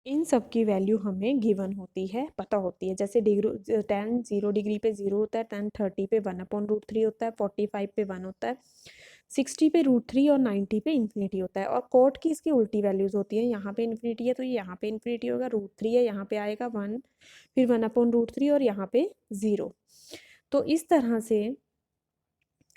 इन सब की वैल्यू हमें गिवन होती है, पता होती है। जैसे डिग्री tan 0 डिग्री पे 0 होता है, tan 30 पे 1/√3 होता है, 45 पे 1 होता है, 60 पे √3 और 90 पे इन्फिनिटी होता है। और कॉट की इसकी उल्टी वैल्यूज होती है। यहाँ पे इन्फिनिटी है तो ये यहाँ पे इन्फिनिटी होगा, √3 है यहाँ पे आएगा 1, फिर 1/√3 और यहाँ पे 0। तो इस तरह से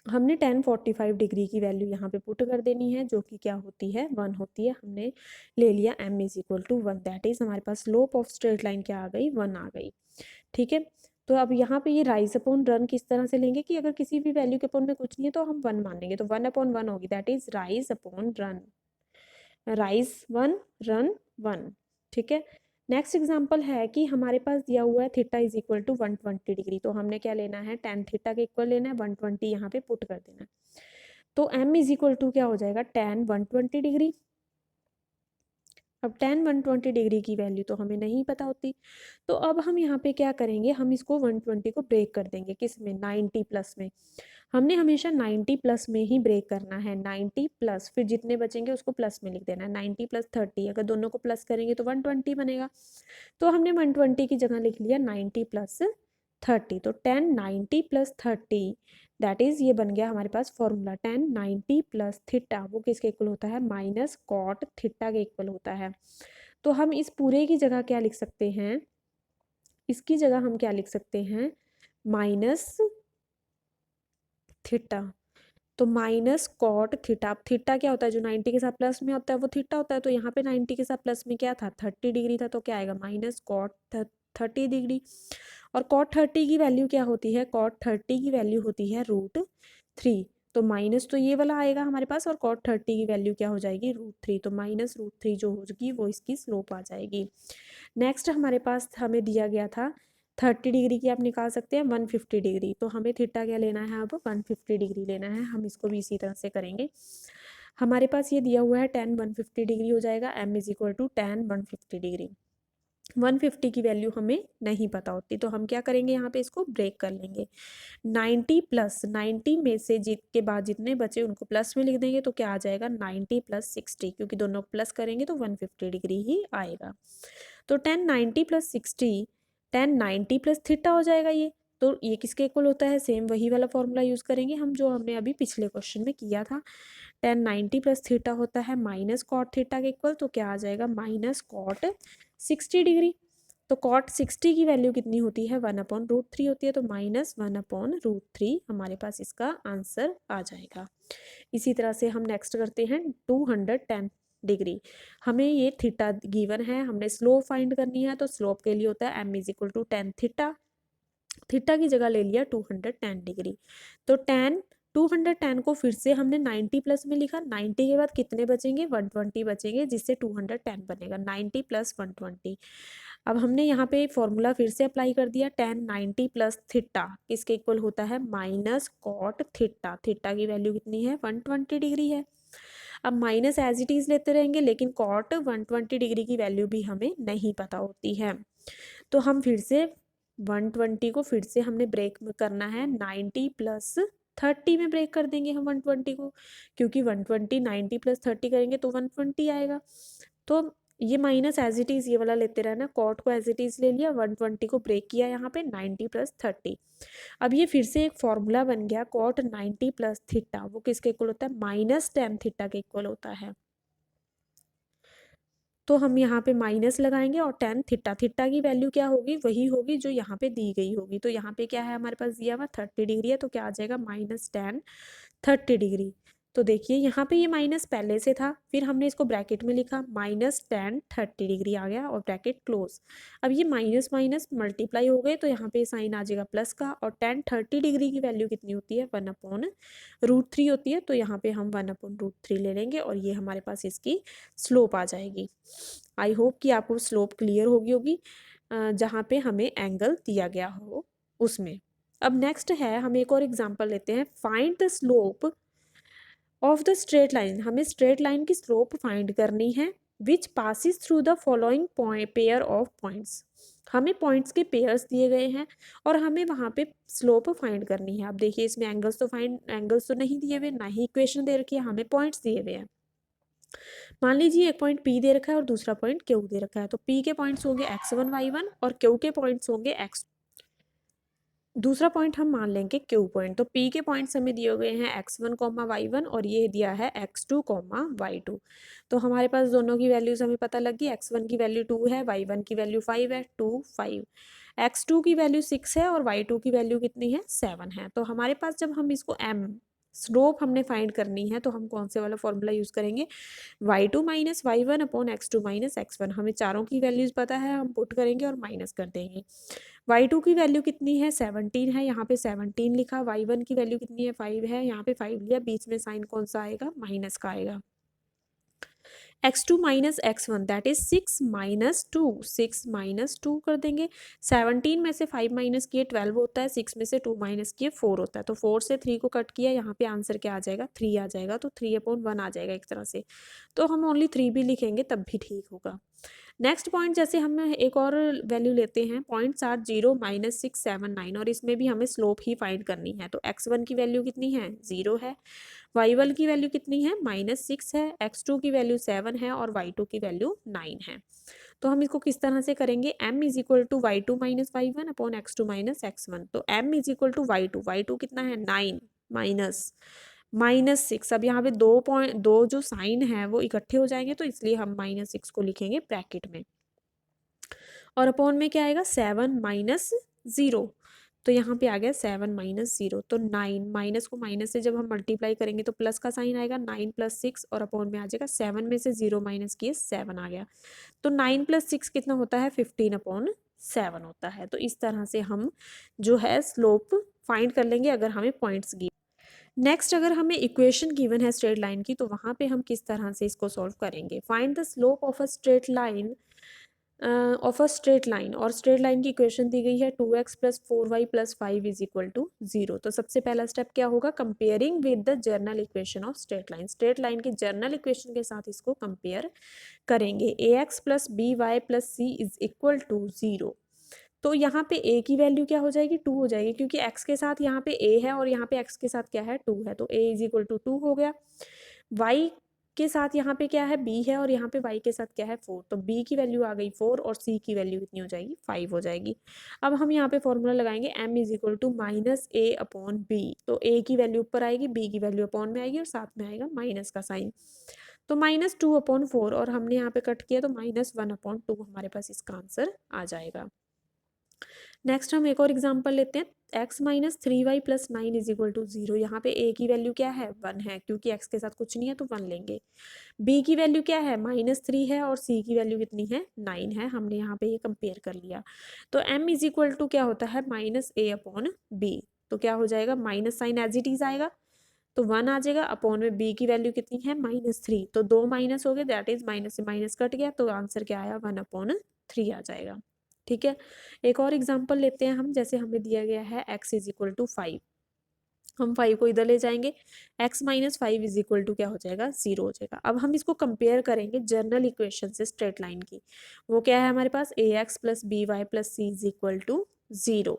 हमने tan 45 डिग्री की वैल्यू यहाँ पे पुट कर देनी है, जो कि क्या होती है, 1 होती है। हमने ले लिया m = 1, दैट इज हमारे पास स्लोप ऑफ स्ट्रेट लाइन क्या आ गई, 1 आ गई। ठीक है, तो अब यहाँ पे ये राइज अपॉन रन किस तरह से लेंगे कि अगर किसी भी वैल्यू के अपॉन में कुछ नहीं है तो हम 1 मानेंगे, तो 1/1 होगी, that is rise upon run, rise 1 run 1। ठीक है, नेक्स्ट एग्जांपल है कि हमारे पास दिया हुआ है थीटा = 120 डिग्री, तो हमने क्या लेना है, tan थीटा के इक्वल लेना है, 120 यहाँ पे पुट कर देना है। तो m = क्या हो जाएगा, tan 120 डिग्री। अब tan 120 डिग्री की वैल्यू तो हमें नहीं पता होती, तो अब हम यहाँ पे क्या करेंगे, हम इसको 120 को ब्रेक कर देंगे, किस में, 90 प्लस में। हमने हमेशा 90 प्लस में ही ब्रेक करना है, 90 प्लस, फिर जितने बचेंगे उसको प्लस में लिख देना है। 90 + 30, अगर दोनों को प्लस करेंगे तो 120 बनेगा, तो हमने 120 की जगह लिख लिया 90 + 30। तो tan 90 + 30, दैट इज ये बन गया हमारे पास फॉर्मूला, tan 90 + थीटा वो किसके इक्वल होता है, माइनस कॉट थीटा के इक्वल होता है। तो हम इस पूरे की जगह क्या लिख सकते हैं, इसकी जगह हम क्या लिख सकते हैं, माइनस थीटा। तो माइनस कॉट थीटा, अब थीटा क्या होता है, जो 90 के साथ प्लस में होता है वो थीटा होता है, तो यहाँ पे 90 के साथ प्लस में क्या था, 30 डिग्री था, तो क्या आएगा, माइनस कॉट 30 डिग्री। और कॉट 30 की वैल्यू क्या होती है, कॉट 30 की वैल्यू होती है √3, तो माइनस तो ये वाला आएगा हमारे पास, और कॉट 30 की वैल्यू क्या हो जाएगी, √3, तो माइनस √3 जो होगी वो इसकी स्लोप आ जाएगी। नेक्स्ट हमारे पास हमें दिया गया था 30 डिग्री की, आप निकाल सकते हैं 150 डिग्री, तो हमें थीटा क्या लेना है, अब 150 डिग्री लेना है। हम इसको भी इसी तरह से करेंगे। हमारे पास ये दिया हुआ है tan 150 डिग्री हो जाएगा, m = tan 150 डिग्री। 150 की वैल्यू हमें नहीं पता होती, तो हम क्या करेंगे, यहाँ पे इसको ब्रेक कर लेंगे। 90 प्लस 90 में से के बाद जितने बचे उनको प्लस में लिख देंगे, तो क्या आ जाएगा, 90 + 60, क्योंकि दोनों को प्लस करेंगे तो 150 डिग्री ही आएगा। तो tan 90 + 60, tan 90 + थीटा हो जाएगा ये। तो ये किसके इक्वल होता है, सेम वही वाला फॉर्मूला यूज करेंगे हम जो हमने अभी पिछले क्वेश्चन में किया था। tan 90 + थीटा होता है माइनस कॉट थीटा के इक्वल, तो क्या आ जाएगा, माइनस कॉट 60 डिग्री। तो कॉट 60 की वैल्यू कितनी होती है, 1/√3 होती है, तो माइनस 1/√3 हमारे पास इसका आंसर आ जाएगा। इसी तरह से हम नेक्स्ट करते हैं 210 डिग्री। हमें ये थीटा गिवन है, हमने स्लोप फाइंड करनी है, तो स्लोप के लिए होता है m = tan थीटा, थीटा की जगह ले लिया 210 डिग्री। तो tan 210 को फिर से हमने 90 प्लस में लिखा, 90 के बाद कितने बचेंगे, 120 बचेंगे, जिससे 210 बनेगा, 90 + 120। अब हमने यहाँ पे फॉर्मूला फिर से अप्लाई कर दिया, tan 90 + थीटा किसके इक्वल होता है, माइनस कॉट थीटा, थीटा की वैल्यू कितनी है, 120 डिग्री है। अब माइनस एज इट इज लेते रहेंगे, लेकिन कॉट 120 डिग्री की वैल्यू भी हमें नहीं पता होती है, तो हम फिर से 120 को फिर से हमने ब्रेक में करना है, 90 + 30 में ब्रेक कर देंगे हम 120 को, क्योंकि 120 90 + 30 करेंगे तो 120 आएगा। तो ये माइनस एज इट इज ये वाला लेते रहना, कॉट को एज इट इज ले लिया, 120 को ब्रेक किया यहाँ पे, 90 + 30। अब ये फिर से एक फॉर्मूला बन गया, कॉट 90 + थीटा वो किसके इक्वल होता है, माइनस tan थीटा के इक्वल होता है। तो हम यहाँ पे माइनस लगाएंगे और tan थीटा, थीटा की वैल्यू क्या होगी, वही होगी जो यहाँ पे दी गई होगी। तो यहाँ पे क्या है हमारे पास दिया हुआ 30 डिग्री है, तो क्या आ जाएगा, माइनस tan 30 डिग्री। तो देखिए यहाँ पे ये माइनस पहले से था, फिर हमने इसको ब्रैकेट में लिखा, माइनस tan 30 डिग्री आ गया और ब्रैकेट क्लोज। अब ये माइनस माइनस मल्टीप्लाई हो गए, तो यहाँ पे साइन आ जाएगा प्लस का, और tan 30 डिग्री की वैल्यू कितनी होती है, 1/√3 होती है, तो यहाँ पे हम 1/√3 ले लेंगे, और ये हमारे पास इसकी स्लोप आ जाएगी। आई होप कि आपको स्लोप क्लियर होगी जहाँ पे हमें एंगल दिया गया हो उसमें। अब नेक्स्ट है, हम एक और एग्जांपल लेते हैं, find the slope of the straight line. हमें स्ट्रेट लाइन की स्लोप फाइंड करनी है, which passes through the following pair of points. हमें पॉइंट्स के पेयर्स दिए गए हैं और हमें वहाँ पे स्लोप फाइंड करनी है। अब देखिए इसमें एंगल्स तो नहीं दिए हुए, ना ही इक्वेशन दे रखी है, हमें पॉइंट्स दिए हुए हैं। मान लीजिए एक पॉइंट P दे रखा है और दूसरा पॉइंट Q दे रखा है, तो P के पॉइंट्स होंगे x1 y1 और Q के पॉइंट्स होंगे x। दूसरा पॉइंट हम मान लेंगे Q पॉइंट। तो P के पॉइंट्स हमें दिए गए हैं x1 y1 और ये दिया है x2 y2। तो हमारे पास दोनों की वैल्यूज हमें पता लग गई। x1 की वैल्यू 2 है, y1 की वैल्यू 5 है, 2 5। x2 की वैल्यू 6 है और y2 की वैल्यू कितनी है, 7 है। तो हमारे पास जब हम इसको m स्लोप हमने फाइंड करनी है तो हम कौन से वाला फॉर्मूला यूज करेंगे, y2 minus y1 upon x2 minus x1। हमें चारों की वैल्यूज पता है, हम पुट करेंगे और माइनस कर देंगे। y2 की वैल्यू कितनी है, 17 है, यहाँ पे 17 लिखा। y1 की वैल्यू कितनी है, 5 है, यहाँ पे 5 लिया। बीच में साइन कौन सा आएगा, माइनस का आएगा। x2 minus x1 that is 6 minus 2, 6 minus 2 कर देंगे। 17 में से 5 माइनस किए 12 होता है, 6 में से 2 माइनस किए 4 होता है। तो 4 से 3 को कट किया, यहाँ पे आंसर क्या आ जाएगा, 3 आ जाएगा। तो 3/1 आ जाएगा एक तरह से। तो हम ओनली 3 भी लिखेंगे तब भी ठीक होगा। नेक्स्ट पॉइंट जैसे हम एक और वैल्यू लेते हैं 0.70 माइनस 679 और इसमें भी हमें स्लोप ही फाइंड करनी है। तो x1 की वैल्यू कितनी है, 0 है। y1 की वैल्यू कितनी है, -6 है। x2 की वैल्यू 7 है और y2 की वैल्यू 9 है। तो हम इसको किस तरह से करेंगे, m is equal to y2 minus y1 upon x2 minus x1। तो m is equal to y2 कितना है, 9 माइनस -6। अब यहाँ पे दो जो साइन है वो इकट्ठे हो जाएंगे, तो इसलिए हम -6 को लिखेंगे ब्रैकेट में। और अपॉन में क्या आएगा, 7 माइनस 0। तो यहाँ पे आ गया 7 माइनस 0। तो 9 माइनस को माइनस से जब हम मल्टीप्लाई करेंगे तो प्लस का साइन आएगा, 9 प्लस 6 और अपॉन में आ जाएगा 7 में से 0 माइनस किए 7 आ गया। तो 9 प्लस 6 कितना होता है, 15/7 होता है। तो इस तरह से हम जो है स्लोप फाइंड कर लेंगे अगर हमें पॉइंट्स गिवन। नेक्स्ट अगर हमें इक्वेशन गिवन है स्ट्रेट लाइन की, तो वहाँ पे हम किस तरह से इसको सॉल्व करेंगे। Find the slope of a straight line और स्ट्रेट लाइन की इक्वेशन दी गई है 2x plus 4y plus 5 is equal to 0। तो सबसे पहला स्टेप क्या होगा, comparing with the general equation of straight line. Straight line की जर्नल इक्वेशन के साथ इसको कंपेयर करेंगे। ax plus by plus c is equal to 0। तो यहाँ पे a की वैल्यू क्या हो जाएगी, 2 हो जाएगी, क्योंकि x के साथ यहाँ पे a है और यहाँ पे x के साथ क्या है, 2 है। तो a इज इक्वल टू 2 हो गया। y के साथ यहाँ पे क्या है, b है और यहाँ पे y के साथ क्या है, 4। तो b की वैल्यू आ गई 4 और c की वैल्यू कितनी हो जाएगी, 5 हो जाएगी। अब हम यहाँ पे फॉर्मूला लगाएंगे m is equal to minus a upon b। तो a की वैल्यू ऊपर आएगी, b की वैल्यू अपॉन में आएगी और साथ में आएगा माइनस का साइन। तो -2/4 और हमने यहाँ पे कट किया तो -1/2 हमारे पास इसका आंसर आ जाएगा। नेक्स्ट हम एक और एग्जांपल लेते हैं। x minus 3y plus 9 is equal to 0। यहाँ पे a की वैल्यू क्या है, 1 है, क्योंकि x के साथ कुछ नहीं है तो 1 लेंगे। b की वैल्यू क्या है, -3 है और c की वैल्यू कितनी है, 9 है। हमने यहाँ पे ये कंपेयर कर लिया। तो m इज इक्वल टू क्या होता है, -a अपॉन b। तो क्या हो जाएगा, minus sign as it is आएगा तो 1 आ जाएगा। अपॉन में b की वैल्यू कितनी है, -3। तो 2 माइनस हो गए, दैट इज माइनस से माइनस कट गया, तो आंसर क्या आया, 1/3 आ जाएगा। ठीक है, एक और एग्जांपल लेते हैं हम। जैसे हमें दिया गया है x इज इक्वल टू 5, हम 5 को इधर ले जाएंगे, x minus 5 is equal to क्या हो जाएगा, 0 हो जाएगा। अब हम इसको कंपेयर करेंगे जर्नल इक्वेशन से स्ट्रेट लाइन की। वो क्या है हमारे पास, ax plus by plus c is equal to 0।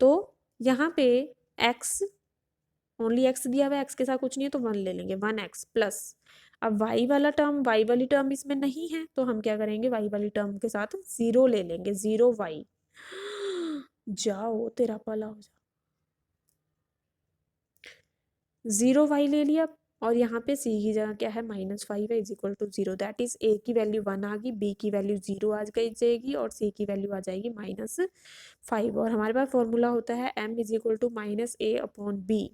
तो यहाँ पे x ओनली x दिया हुआ है, x के साथ कुछ नहीं है तो 1 ले लेंगे, 1x प्लस। अब y वाला टर्म, y वाली टर्म इसमें नहीं है तो हम क्या करेंगे, y वाली टर्म के साथ 0 ले लेंगे, 0y। जाओ तेरा भला हो जा, 0y ले लिया। और यहाँ पे c की जगह क्या है, -5 है, is equal to 0। That is a की वैल्यू 1 आ गई, b की वैल्यू 0 आ गई जाएगी और c की वैल्यू आ जाएगी -5। और हमारे पास फॉर्मूला होता है m is equal to -a upon b।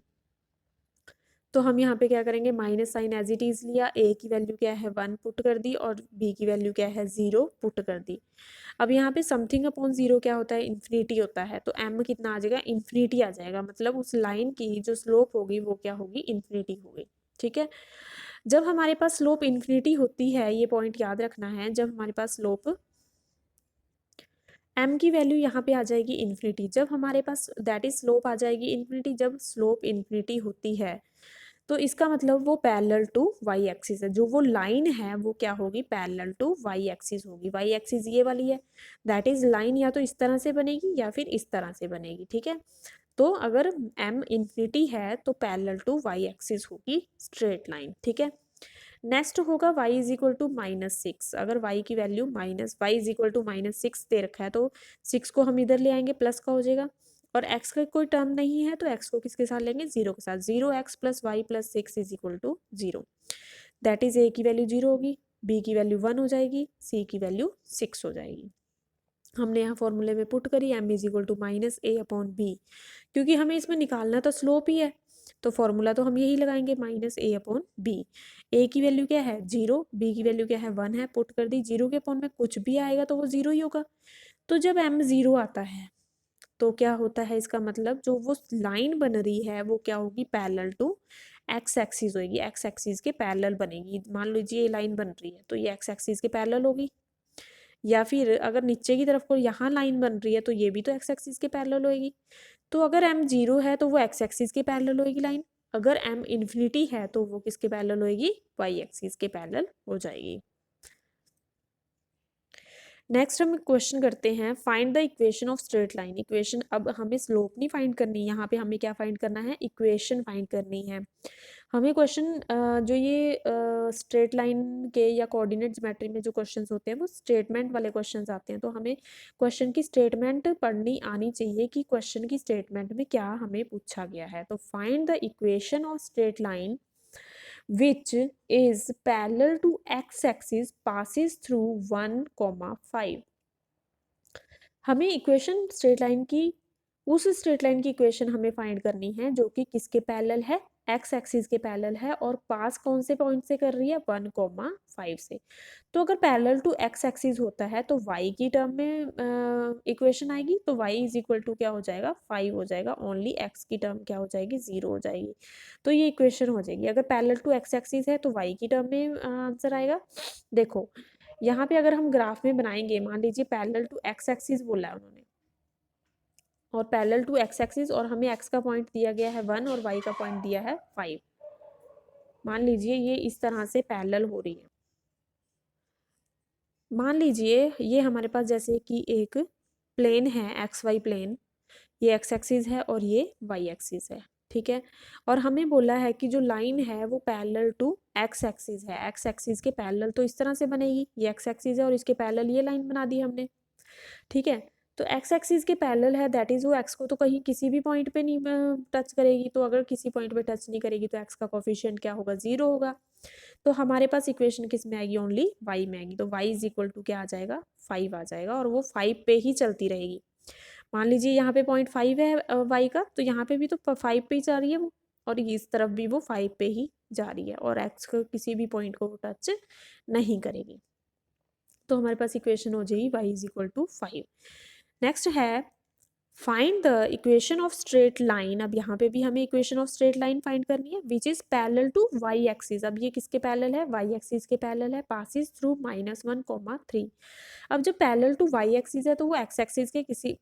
तो हम यहाँ पे क्या करेंगे, minus sign as it is लिया, a की वैल्यू क्या है, 1 पुट कर दी और b की वैल्यू क्या है, 0 पुट कर दी। अब यहाँ पे समथिंग अपॉन 0 क्या होता है, इन्फिनिटी होता है। तो m कितना आ जाएगा, इन्फिनिटी आ जाएगा। मतलब उस लाइन की जो स्लोप होगी वो क्या होगी, इन्फिनिटी होगी। ठीक है, जब हमारे पास स्लोप इन्फिनिटी होती है, ये पॉइंट याद रखना है, जब हमारे पास स्लोप m की वैल्यू यहाँ पे आ जाएगी इन्फिनिटी, जब हमारे पास दैट इज स्लोप आ जाएगी इन्फिनिटी, जब स्लोप इन्फिनिटी होती है तो इसका मतलब वो पैरेलल टू वाई एक्सिस है। जो वो लाइन है वो क्या होगी, पैरेलल टू वाई एक्सिस होगी। वाई एक्सिस ये वाली है, दैट इज लाइन या तो इस तरह से बनेगी या फिर इस तरह से बनेगी। ठीक है, तो अगर m इन्फिनिटी है तो पैरेलल टू वाई एक्सिस होगी स्ट्रेट लाइन। ठीक है, नेक्स्ट होगा y इज इक्वल टू -6। अगर y की value y is equal to -6 दे रखा है तो 6 को हम इधर ले आएंगे, प्लस का हो जाएगा, और x का कोई टर्म नहीं है तो x को किसके साथ लेंगे, 0 के साथ। 0x plus y plus 6 is equal to 0। That is a की वैल्यू 0 होगी, b की वैल्यू 1 हो जाएगी, c की वैल्यू 6 हो जाएगी। हमने यहाँ फॉर्मूले में पुट करी m is equal to -a/b, क्योंकि हमें इसमें निकालना तो स्लोप ही है, तो फॉर्मूला तो हम यही लगाएंगे -a/b। a की वैल्यू क्या है 0, b की वैल्यू क्या है 1 है, पुट कर दी। 0 के अपॉन में कुछ भी आएगा तो वो 0 ही होगा। तो जब m 0 आता है तो क्या होता है, इसका मतलब जो वो लाइन बन रही है वो क्या होगी, पैरेलल टू एक्स एक्सिस होगी, एक्स एक्सिस के पैरेलल बनेगी। मान लीजिए ये लाइन बन रही है तो ये एक्स एक्सिस के पैरेलल होगी, या फिर अगर नीचे की तरफ को यहाँ लाइन बन रही है तो ये भी तो एक्स एक्सिस के पैरेलल होगी। तो अगर m 0 है तो वो एक्स एक्सिस के पैरेलल होगी लाइन, अगर m इन्फिनिटी है तो वो किसके पैरेलल होगी, वाई एक्सिस के पैरेलल हो जाएगी। नेक्स्ट हम क्वेश्चन करते हैं, find the equation of straight line. Equation, अब हमें स्लोप नहीं फाइंड करनी, यहाँ पे हमें क्या फाइंड करना है, इक्वेशन फाइंड करनी है। हमें क्वेश्चन जो ये स्ट्रेट लाइन के या कोऑर्डिनेट ज्योमेट्री में जो क्वेश्चंस होते हैं वो स्टेटमेंट वाले क्वेश्चंस आते हैं, तो हमें क्वेश्चन की स्टेटमेंट पढ़नी आनी चाहिए कि क्वेश्चन की स्टेटमेंट में क्या हमें पूछा गया है। तो find the equation of straight line which is parallel to x-axis passes through 1,5। हमें इक्वेशन स्ट्रेट लाइन की, उस स्ट्रेट लाइन की इक्वेशन हमें फाइंड करनी है जो कि किसके पैरेलल है, एक्स एक्सिस के पैरेलल है, और पास कौन से पॉइंट से कर रही है, 1,5 से। तो अगर पैरेलल टू एक्स एक्सिस होता है तो y की टर्म में इक्वेशन आएगी, तो y इज इक्वल टू क्या हो जाएगा, 5 हो जाएगा। ओनली x की टर्म क्या हो जाएगी, 0 हो जाएगी। तो ये इक्वेशन हो जाएगी। अगर पैरेलल टू एक्स एक्सिस है तो y की टर्म में आंसर आएगा। देखो यहाँ पे अगर हम ग्राफ में बनाएंगे, मान लीजिए पैरेलल टू एक्स एक्सिस बोला है उन्होंने, और पैरेलल टू एक्स एक्सिस, और हमें x का पॉइंट दिया गया है 1 और y का पॉइंट दिया है 5। मान लीजिए ये इस तरह से पैरेलल हो रही है। मान लीजिए ये हमारे पास जैसे कि एक प्लेन है, एक्स वाई प्लेन, ये एक्स एक्सिस है और ये वाई एक्सिस है, ठीक है। और हमें बोला है कि जो लाइन है वो पैरेलल टू एक्स एक्सिस है, एक्स एक्सिस के पैरेलल तो इस तरह से बनेगी, ये एक्स एक्सिस है और इसके पैरेलल ये लाइन बना दी हमने, ठीक है। तो एक्स एक्सिस के पैरेलल है, दैट इज वो एक्स को तो कहीं किसी भी पॉइंट पे नहीं टच करेगी, तो अगर किसी पॉइंट पे टच नहीं करेगी तो एक्स का कोफिशिएंट क्या होगा, 0 होगा। तो हमारे पास इक्वेशन किस में आएगी, ओनली वाई में आएगी। तो वाई इज इक्वल टू क्या आ जाएगा, 5 आ जाएगा, और वो 5 पे ही चलती रहेगी। मान लीजिए यहाँ पे 0.5 है वाई का, तो यहाँ पे भी तो 5 पे ही जा रही है वो, और इस तरफ भी वो 5 पे ही जा रही है, और एक्स को किसी भी पॉइंट को टच नहीं करेगी। तो हमारे पास इक्वेशन हो जाएगी y is equal to 5। Next है find the equation of straight line. अब यहाँ पे भी हमें equation of straight line find करनी है which is parallel to Y axis. अब ये किसके पैरेलल है, वाई एक्सिस के पैरेलल है, पासिस थ्रू -1,3। अब जब पैरेलल टू वाई एक्सिस है तो वो एक्स एक्सिस के किसी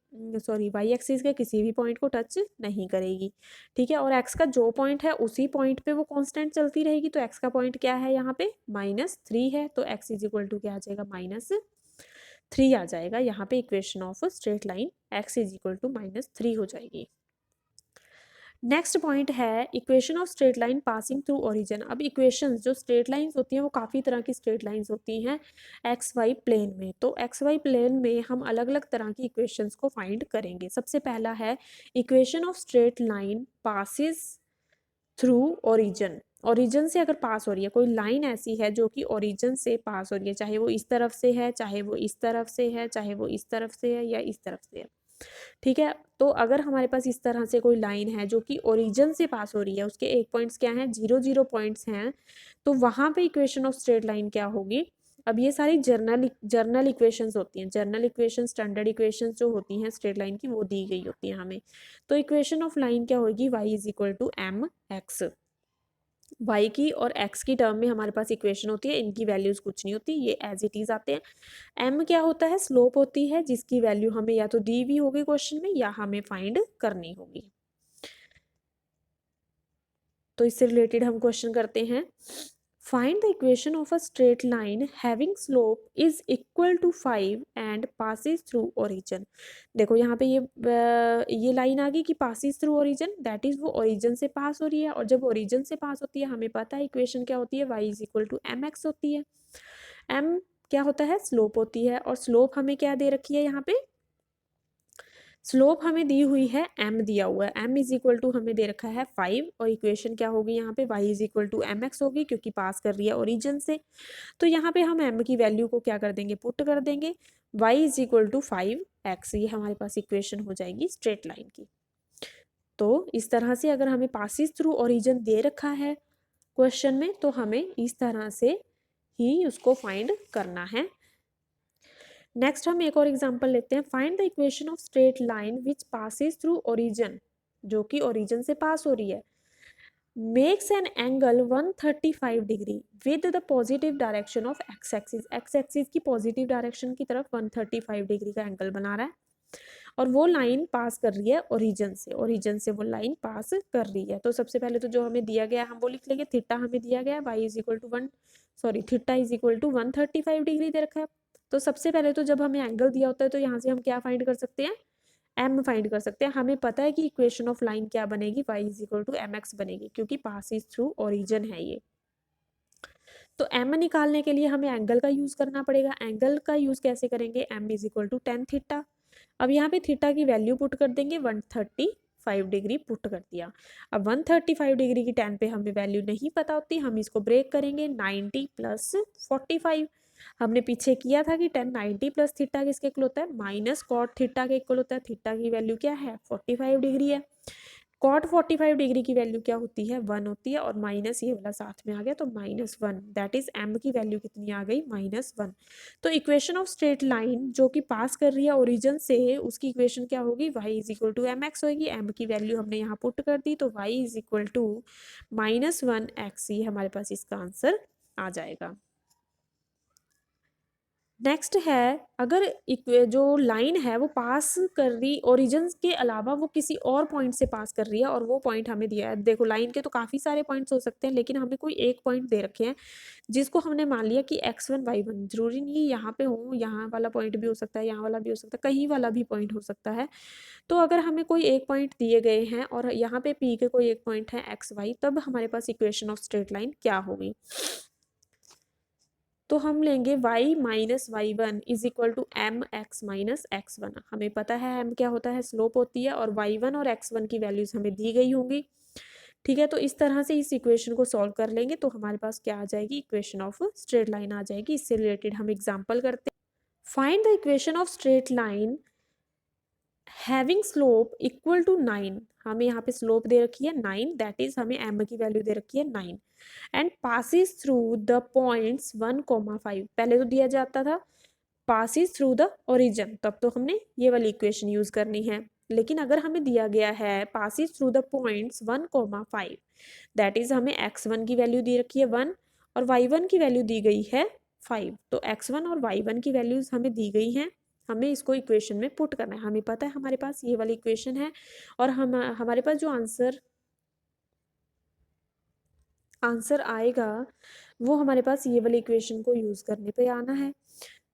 वाई एक्सिस के किसी भी पॉइंट को टच नहीं करेगी, ठीक है। और एक्स का जो पॉइंट है उसी पॉइंट पे वो कांस्टेंट चलती रहेगी, तो एक्स का पॉइंट क्या है यहाँ पे, -3 है, तो एक्स इज इक्वल टू क्या आ जाएगा, -3 आ जाएगा। यहाँ पे equation of straight line x is equal to -3 हो जाएगी। नेक्स्ट पॉइंट है equation of straight line passing through origin. अब इक्वेशंस जो स्ट्रेट लाइंस होती हैं वो काफ़ी तरह की स्ट्रेट लाइंस होती हैं एक्स वाई प्लेन में। तो एक्स वाई प्लेन में हम अलग अलग तरह की इक्वेशंस को फाइंड करेंगे। सबसे पहला है equation of straight line passes through origin. Origin से अगर पास हो रही है कोई लाइन, ऐसी है जो कि ओरिजिन से पास हो रही है, चाहे वो इस तरफ से है, चाहे वो इस तरफ से है, चाहे वो इस तरफ से है या इस तरफ से है, ठीक है। तो अगर हमारे पास इस तरह से कोई लाइन है जो कि ओरिजिन से पास हो रही है, उसके एक पॉइंट्स क्या हैं, 0 0 पॉइंट्स हैं, तो वहां पे इक्वेशन ऑफ स्ट्रेट लाइन क्या होगी। अब ये सारी जर्नल इक्वेशंस होती हैं, जर्नल इक्वेशन, स्टैंडर्ड इक्वेशंस जो होती हैं स्ट्रेट लाइन की वो दी गई होती हैं हमें। तो इक्वेशन ऑफ लाइन क्या होगी, y is equal to m x. y की और x की टर्म में हमारे पास इक्वेशन होती है, इनकी वैल्यूज कुछ नहीं होती, ये एज इट इज आते हैं। m क्या होता है, स्लोप होती है जिसकी वैल्यू हमें या तो दी हुई होगी क्वेश्चन में या हमें फाइंड करनी होगी। तो इससे रिलेटेड हम क्वेश्चन करते हैं, find the equation of a straight line having slope is equal to 5 and passes through origin. देखो यहाँ पे ये लाइन आ गई कि passes through origin, that is वो ओरिजिन से पास हो रही है, और जब ओरिजिन से पास होती है हमें पता है इक्वेशन क्या होती है, y is equal to m x होती है। m क्या होता है, स्लोप होती है, और स्लोप हमें क्या दे रखी है यहाँ पे, स्लोप हमें दी हुई है, m दिया हुआ है, m इज इक्वल टू हमें दे रखा है 5, और इक्वेशन क्या होगी यहाँ पे, y is equal to m x होगी क्योंकि पास कर रही है ओरिजिन से। तो यहाँ पे हम m की वैल्यू को क्या कर देंगे, पुट कर देंगे, y is equal to 5x, ये हमारे पास इक्वेशन हो जाएगी स्ट्रेट लाइन की। तो इस तरह से अगर हमें पासिस थ्रू ओरिजिन दे रखा है क्वेश्चन में, तो हमें इस तरह से ही उसको फाइंड करना है। नेक्स्ट हम एक और एग्जांपल लेते हैं। Find the equation of straight line which passes through origin, जो कि ओरिजिन से पास हो रही है, makes an angle 135 degree with the positive direction of x axis, x axis की पॉजिटिव डायरेक्शन की तरफ 135 डिग्री का एंगल बना रहा है, और वो लाइन पास कर रही है ओरिजिन से, ओरिजिन से वो लाइन पास कर रही है। तो सबसे पहले तो जो हमें दिया गया हम वो लिख लेंगे, थीटा हमें दिया गया है, Y is equal to theta is equal to 135 degree दे रखा है। तो सबसे पहले तो जब हमें एंगल दिया होता है तो यहाँ से हम क्या फाइंड कर सकते हैं, एम फाइंड कर सकते हैं। हमें पता है कि इक्वेशन ऑफ लाइन क्या बनेगी, y is equal to m x बनेगी, क्योंकि पासिस थ्रू ओरिजिन है ये। तो एम निकालने के लिए हमें एंगल का यूज करना पड़ेगा। एंगल का यूज कैसे करेंगे, m is equal to tan theta. अब यहाँ पे थीटा की वैल्यू पुट कर देंगे, 135 डिग्री पुट कर दिया। अब 135 डिग्री की टेन पे हमें वैल्यू नहीं पता होती, हम इसको ब्रेक करेंगे, 90 प्लस 45। हमने पीछे किया था कि 10 90 प्लस थीटा किसके इक्वल होता है, माइनस कॉट थीटा के इक्वल होता है। थीटा की वैल्यू क्या है, 45 डिग्री है। कॉट 45 डिग्री की वैल्यू क्या होती है, 1 होती है, और माइनस ये वाला साथ में आ गया तो -1, दैट इज m की वैल्यू कितनी आ गई, -1। तो इक्वेशन ऑफ स्ट्रेट लाइन जो कि पास कर रही है ओरिजिन से, उसकी इक्वेशन क्या होगी, y is equal to m x होगी। m की वैल्यू हमने यहाँ पुट कर दी, तो y is equal to -1x, ये हमारे पास इसका आंसर आ जाएगा। नेक्स्ट है, अगर जो लाइन है वो पास कर रही ओरिजिन के अलावा वो किसी और पॉइंट से पास कर रही है, और वो पॉइंट हमें दिया है। देखो लाइन के तो काफ़ी सारे पॉइंट्स हो सकते हैं, लेकिन हमें कोई एक पॉइंट दे रखे हैं जिसको हमने मान लिया कि x1 y1, जरूरी नहीं यहाँ पे हो, यहाँ वाला पॉइंट भी हो सकता है, यहाँ वाला भी हो सकता है, कहीं वाला भी पॉइंट हो सकता है। तो अगर हमें कोई एक पॉइंट दिए गए हैं और यहाँ पे p के कोई एक पॉइंट है x y, तब हमारे पास इक्वेशन ऑफ स्ट्रेट लाइन क्या होगी। तो हम लेंगे y minus y one is equal to m x minus x one. हमें पता है m क्या होता है, स्लोप होती है, और y1 और x1 की वैल्यूज हमें दी गई होंगी। ठीक है, तो इस तरह से इस इक्वेशन को सॉल्व कर लेंगे तो हमारे पास क्या आ जाएगी, इक्वेशन ऑफ स्ट्रेट लाइन आ जाएगी। इससे रिलेटेड हम एग्जाम्पल करते हैं। Find the equation of straight line having slope equal to 9, हमें यहाँ पे स्लोप दे रखी है 9, दैट इज हमें m की वैल्यू दे रखी है 9, and passes through the points 1,5। पहले तो दिया जाता था पासिस थ्रू द ओरिजिन, तब तो हमने ये वाली इक्वेशन यूज करनी है। लेकिन अगर हमें दिया गया है passes through the points 1,5, that is हमें x1 की वैल्यू दी रखी है 1, और y1 की वैल्यू दी गई है 5। तो x1 और y1 की वैल्यूज हमें दी गई हैं, हमें इसको इक्वेशन में पुट करना है। हमें पता है हमारे पास ये वाली इक्वेशन है, और हमारे पास जो आंसर आएगा वो हमारे पास ये वाली इक्वेशन को यूज करने पे आना है।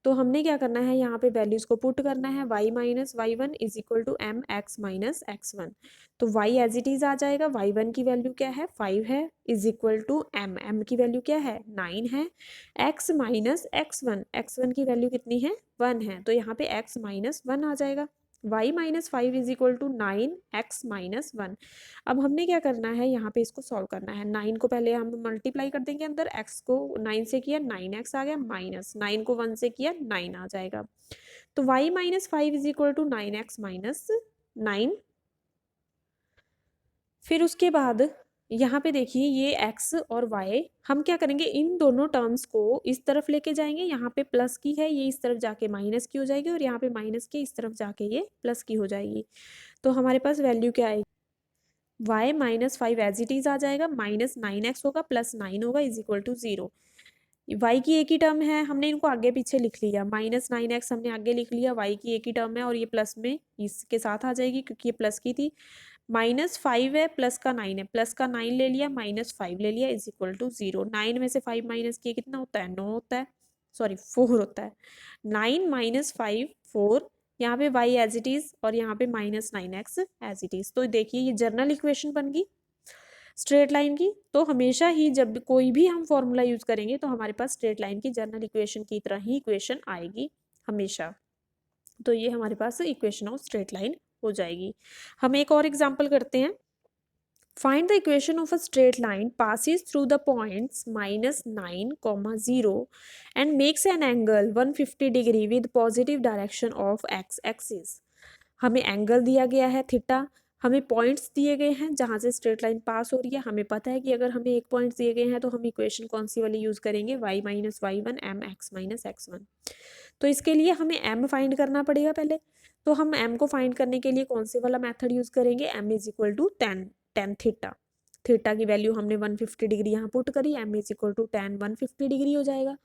तो हमने क्या करना है, यहाँ पे वैल्यूज को पुट करना है, y minus y one is equal to m x minus x one. तो y एज इट इज आ जाएगा, y1 की वैल्यू क्या है 5 है, इज इक्वल टू m की वैल्यू क्या है 9 है, x माइनस x1 की वैल्यू कितनी है 1 है, तो यहाँ पे x माइनस 1 आ जाएगा। y minus 5 is equal to 9x minus 1। अब हमने क्या करना है, यहाँ पे इसको सॉल्व करना है। 9 को पहले हम मल्टीप्लाई कर देंगे अंदर, x को 9 से किया 9x आ गया, माइनस 9 को 1 से किया 9 आ जाएगा। तो y minus 5 is equal to 9x minus 9। फिर उसके बाद यहाँ पे देखिए ये x और y, हम क्या करेंगे, इन दोनों टर्म्स को इस तरफ लेके जाएंगे। यहाँ पे प्लस की है, ये इस तरफ जाके माइनस की हो जाएगी, और यहाँ पे माइनस की इस तरफ जाके ये प्लस की हो जाएगी। तो हमारे पास वैल्यू क्या आएगी, y minus 5 as it is आ जाएगा, माइनस 9x होगा प्लस 9 होगा इज इक्वल टू 0। y की एक ही टर्म है, हमने इनको आगे पीछे लिख लिया, माइनस 9x हमने आगे लिख लिया, y की एक ही टर्म है, और ये प्लस में इसके साथ आ जाएगी क्योंकि ये प्लस की थी। -5 है, प्लस का 9 है, प्लस का 9 ले लिया, -5 ले लिया, इज इक्वल टू 0। 9 में से 5 माइनस किए कितना होता है, 9 होता है, सॉरी 4 होता है। 9 - 5 4, यहाँ पे y एज इट इज और यहाँ पे -9x एज इट इज। तो देखिए ये जनरल इक्वेशन बन गई स्ट्रेट लाइन की। तो हमेशा ही जब कोई भी हम फॉर्मूला यूज करेंगे तो हमारे पास स्ट्रेट लाइन की जनरल इक्वेशन की तरह ही इक्वेशन आएगी हमेशा। तो ये हमारे पास इक्वेशन ऑफ स्ट्रेट लाइन हो जाएगी। हम एक और एग्जांपल करते हैं। Find the equation of a straight line passes through the points -9, 0 and makes an angle 150 degree with positive direction of x axis. हमें एंगल दिया गया है थीटा, हमें पॉइंट्स दिए गए हैं जहाँ से स्ट्रेट लाइन पास हो रही है। हमें पता है कि अगर हमें एक पॉइंट दिए गए हैं तो हम इक्वेशन कौन सी वाली यूज करेंगे, y - y1 m x - x1। तो इसके लिए हमें m फाइंड करना पड़ेगा पहले। तो हम m को फाइंड करने के लिए कौन से वाला मेथड यूज करेंगे, m is equal to tan theta. थीटा की वैल्यू हमने 150 डिग्री यहाँ पुट करी, m is equal to tan 150 degree हो जाएगा।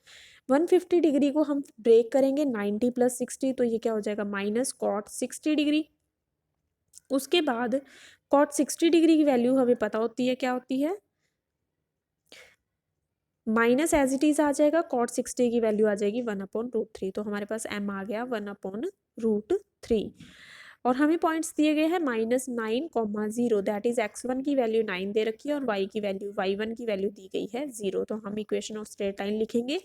150 डिग्री को हम ब्रेक करेंगे 90 + 60, तो ये क्या हो जाएगा, -cot 60 डिग्री। उसके बाद cot 60 डिग्री की वैल्यू हमें पता होती है क्या होती है, माइनस एज इट इज आ जाएगा, cot 60 की वैल्यू आ जाएगी 1/√3। तो हमारे पास m आ गया 1/√3। और हमें पॉइंट्स दिए गए हैं -9, 0, दैट इज x1 की वैल्यू 9 दे रखी है और y की वैल्यू y1 की वैल्यू दी गई है 0। तो हम इक्वेशन ऑफ स्ट्रेट लाइन लिखेंगे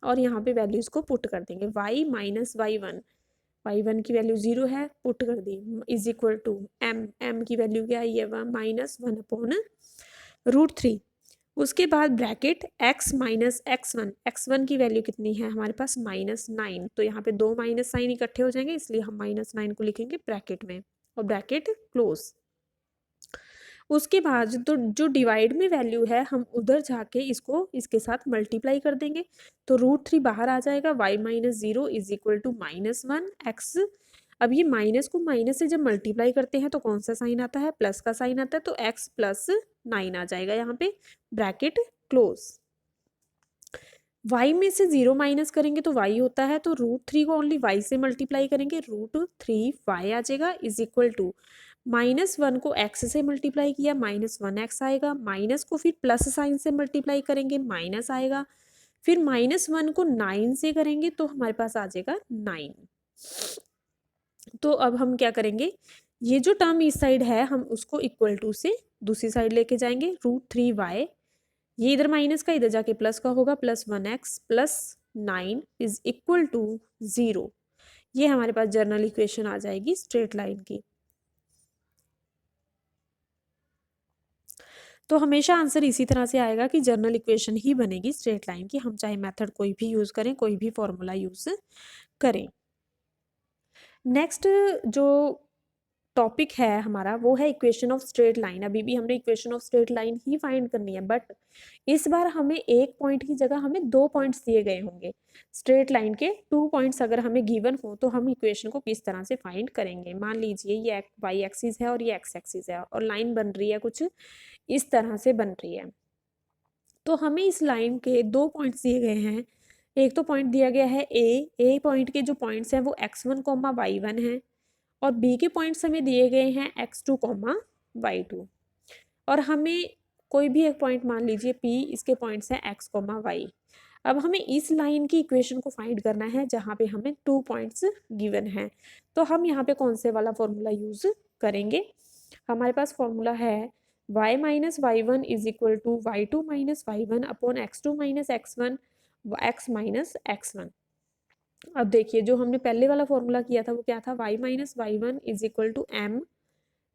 और यहाँ पे वैल्यूज को पुट कर देंगे। y - y1 की वैल्यू 0 है, पुट कर दी, इज इक्वल टू m की वैल्यू क्या है, ये -1/√3। उसके बाद ब्रैकेट x - x1 की वैल्यू कितनी है हमारे पास, -9। तो यहाँ पे दो माइनस साइन इकट्ठे हो जाएंगे, इसलिए हम -9 को लिखेंगे ब्रैकेट में और ब्रैकेट क्लोज। उसके बाद तो जो डिवाइड में वैल्यू है हम उधर जाके इसको इसके साथ मल्टीप्लाई कर देंगे। तो √3 बाहर आ जाएगा, y - 0 is equal to -1x। अब ये माइनस को माइनस से जब मल्टीप्लाई करते हैं तो कौन सा साइन आता है, प्लस का साइन आता है, तो x + 9 आ जाएगा यहाँ पे, ब्रैकेट क्लोज। y में से 0 माइनस करेंगे तो y होता है, तो √3 को ओनली y से मल्टीप्लाई करेंगे, √3y आ जाएगा, इज इक्वल टू -1 को x से मल्टीप्लाई किया, -1x आएगा, माइनस को फिर प्लस साइन से मल्टीप्लाई करेंगे, माइनस आएगा, फिर -1 को 9 से करेंगे तो हमारे पास आ जाएगा 9। तो अब हम क्या करेंगे, ये जो टर्म इस साइड है हम उसको इक्वल टू से दूसरी साइड लेके जाएंगे, √3y, ये इधर माइनस का इधर जाके प्लस का होगा, +1x + 9 इज इक्वल टू 0। ये हमारे पास जनरल इक्वेशन आ जाएगी स्ट्रेट लाइन की। तो हमेशा आंसर इसी तरह से आएगा कि जनरल इक्वेशन ही बनेगी स्ट्रेट लाइन की, हम चाहे मेथड कोई भी यूज करें, कोई भी फॉर्मूला यूज करें। नेक्स्ट जो टॉपिक है हमारा वो है इक्वेशन ऑफ स्ट्रेट लाइन। अभी भी हमने equation of straight line he find करनी है, बट इस बार हमें एक पॉइंट की जगह हमें 2 पॉइंट्स दिए गए होंगे। स्ट्रेट लाइन के 2 पॉइंट्स अगर हमें गिवन हो तो हम इक्वेशन को किस तरह से फाइंड करेंगे। मान लीजिए ये y एक्सिस है और ये x एक्सिस है और लाइन बन रही है कुछ इस तरह से बन रही है। तो हमें इस लाइन के 2 पॉइंट्स दिए गए हैं। एक तो पॉइंट दिया गया है ए पॉइंट के जो पॉइंट्स हैं वो x1, y1 है और बी के पॉइंट्स हमें दिए गए हैं x2, y2। और हमें कोई भी एक पॉइंट मान लीजिए P, इसके पॉइंट्स हैं x, y। अब हमें इस लाइन की इक्वेशन को फाइंड करना है जहाँ पे हमें 2 पॉइंट्स गिवन हैं। तो हम यहाँ पे कौन से वाला फॉर्मूला यूज करेंगे, हमारे पास फॉर्मूला है y - y1 is equal to y2 - y1 upon x2 - x1 x - x1। अब देखिए जो हमने पहले वाला फॉर्मूला किया था वो क्या था, y - y1 is equal to m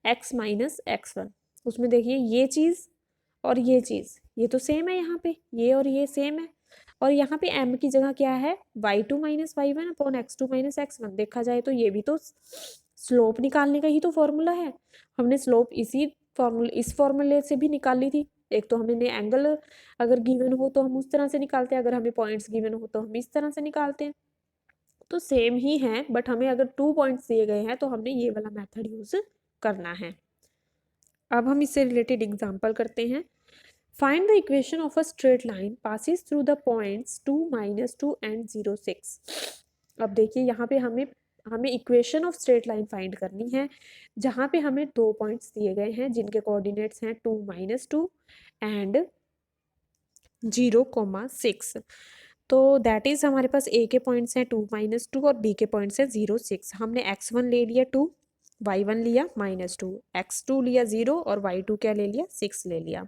x - x1। उसमें देखिए ये चीज़ और ये चीज़ ये तो सेम है, यहाँ पे ये और ये सेम है, और यहाँ पे m की जगह क्या है, y2 - y1 upon x2 - x1। देखा जाए तो ये भी तो स्लोप निकालने का ही तो फॉर्मूला है। हमने स्लोप इस फॉर्मूले से भी निकाली थी। एक तो हमें एंगल अगर गिवन हो तो हम उस तरह से निकालते हैं, अगर हमें पॉइंट्स गिवन हो तो हम इस तरह से निकालते हैं। तो सेम ही है, बट हमें अगर 2 पॉइंट्स दिए गए हैं तो हमने ये वाला मेथड यूज करना है। अब हम इससे रिलेटेड एग्जांपल करते हैं। Find the equation of a straight line passes through the points 2, -2 and 0, 6। अब देखिए यहाँ पे हमें हमें equation of straight line find करनी है, जहाँ पे हमें 2 पॉइंट्स दिए गए हैं जिनके कोऑर्डिनेट्स हैं 2 -2 एंड 0,6। तो दैट इज हमारे पास ए के पॉइंट्स हैं 2 -2 और बी के पॉइंट्स हैं 0 6। हमने x1 ले लिया 2, y1 लिया -2, x2 लिया 0 और y2 क्या ले लिया 6 ले लिया।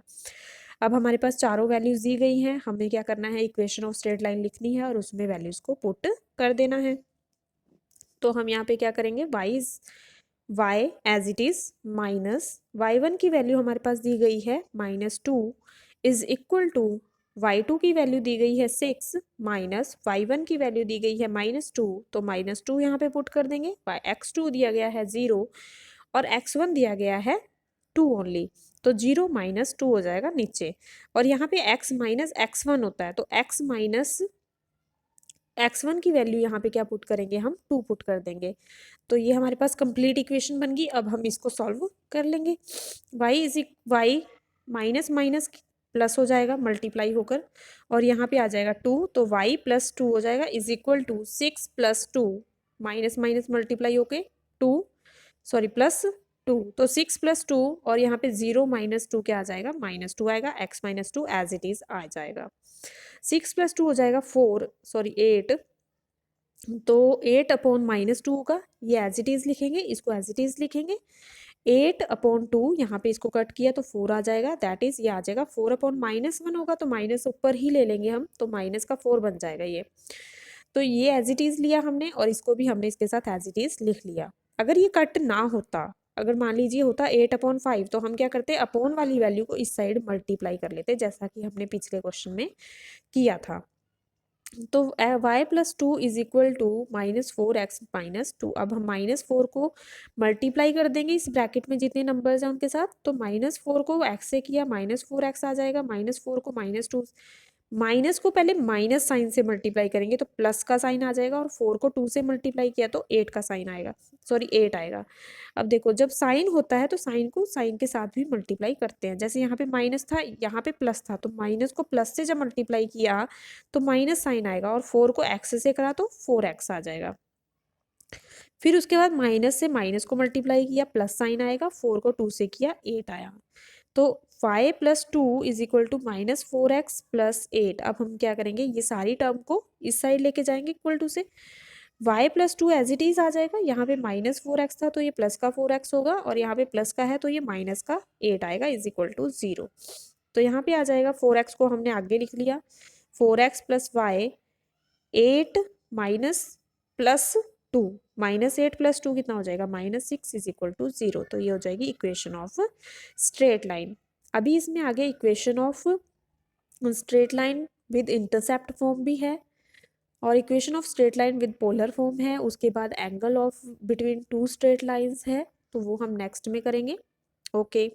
अब हमारे पास चारों वैल्यूज दी गई हैं, हमें क्या करना है, इक्वेशन ऑफ स्ट्रेट लाइन लिखनी है और उसमें वैल्यूज को पुट कर देना है। तो हम यहाँ पे क्या करेंगे, y as it is minus y1 की वैल्यू हमारे पास दी गई है -2 इज इक्वल टू y2 की वैल्यू दी गई है 6 माइनस y1 की वैल्यू दी गई है -2, तो -2 यहाँ पे पुट कर देंगे। x2 दिया गया है 0 और x1 दिया गया है 2 ओनली, तो 0 -2 हो जाएगा नीचे। और यहाँ पे x माइनस x1 होता है, तो x माइनस x1 की वैल्यू यहाँ पे क्या पुट करेंगे, हम 2 पुट कर देंगे। तो ये हमारे पास कंप्लीट इक्वेशन बन गई। अब हम इसको सॉल्व कर लेंगे। y माइनस माइनस प्लस हो जाएगा मल्टीप्लाई होकर, और यहाँ पे आ जाएगा 2, तो y प्लस 2 हो जाएगा is equal to 6 plus 2, minus minus multiply होके 2, सॉरी प्लस 2, तो 6 प्लस 2 और यहाँ पे 0 -2 क्या आ जाएगा, -2 आएगा, x -2 एज इट इज आ जाएगा। 6 प्लस 2 हो जाएगा 4, सॉरी 8, तो 8 अपॉन -2 होगा, ये एज इट इज लिखेंगे, इसको एज इट इज लिखेंगे। 8/2 यहाँ पे इसको कट किया तो 4 आ जाएगा, दैट इज ये आ जाएगा 4/-1 होगा, तो माइनस ऊपर ही ले लेंगे हम, तो माइनस का 4 बन जाएगा ये। तो ये एज इट इज लिया हमने और इसको भी हमने इसके साथ एज इट इज लिख लिया। अगर ये कट ना होता, अगर मान लीजिए होता 8/5, तो हम क्या करते, अपॉन वाली वैल्यू को इस साइड मल्टीप्लाई कर लेते, जैसा कि हमने पिछले क्वेश्चन में किया था। तो y plus 2 is equal to -4x -2। अब हम -4 को मल्टीप्लाई कर देंगे इस ब्रैकेट में जितने नंबर्स हैं उनके साथ, तो -4 को x से किया -4x आ जाएगा, -4 को -2, माइनस को पहले माइनस साइन से मल्टीप्लाई करेंगे तो प्लस का साइन आ जाएगा, और 4 को 2 से मल्टीप्लाई किया तो 8 का साइन आएगा, सॉरी 8 आएगा। अब देखो जब साइन होता है तो साइन को साइन के साथ भी मल्टीप्लाई करते हैं, जैसे यहाँ पे माइनस था यहाँ पे प्लस था, तो माइनस को प्लस से जब मल्टीप्लाई किया तो माइनस साइन आएगा, और 4 को एक्स से करा तो 4x आ जाएगा। फिर उसके बाद माइनस से माइनस को मल्टीप्लाई किया, प्लस साइन आएगा, 4 को 2 से किया 8 आया। तो y plus 2 is equal to -4x plus 8। अब हम क्या करेंगे, ये सारी टर्म को इस साइड लेके जाएंगे इक्वल टू से, y plus 2 as it is आ जाएगा, यहाँ पे -4x था तो ये प्लस का 4x होगा, और यहाँ पे प्लस का है तो ये माइनस का 8 आएगा इज इक्वल टू 0। तो यहाँ पे आ जाएगा 4x को हमने आगे लिख लिया, 4x plus y 8 minus plus 2, -8 plus 2 कितना हो जाएगा, -6 इज इक्वल टू 0। तो ये हो जाएगी इक्वेशन ऑफ स्ट्रेट लाइन। अभी इसमें आगे equation of straight line with intercept form भी है, और equation of straight line with polar form है, उसके बाद angle of between two straight lines है, तो वो हम नेक्स्ट में करेंगे। ओके।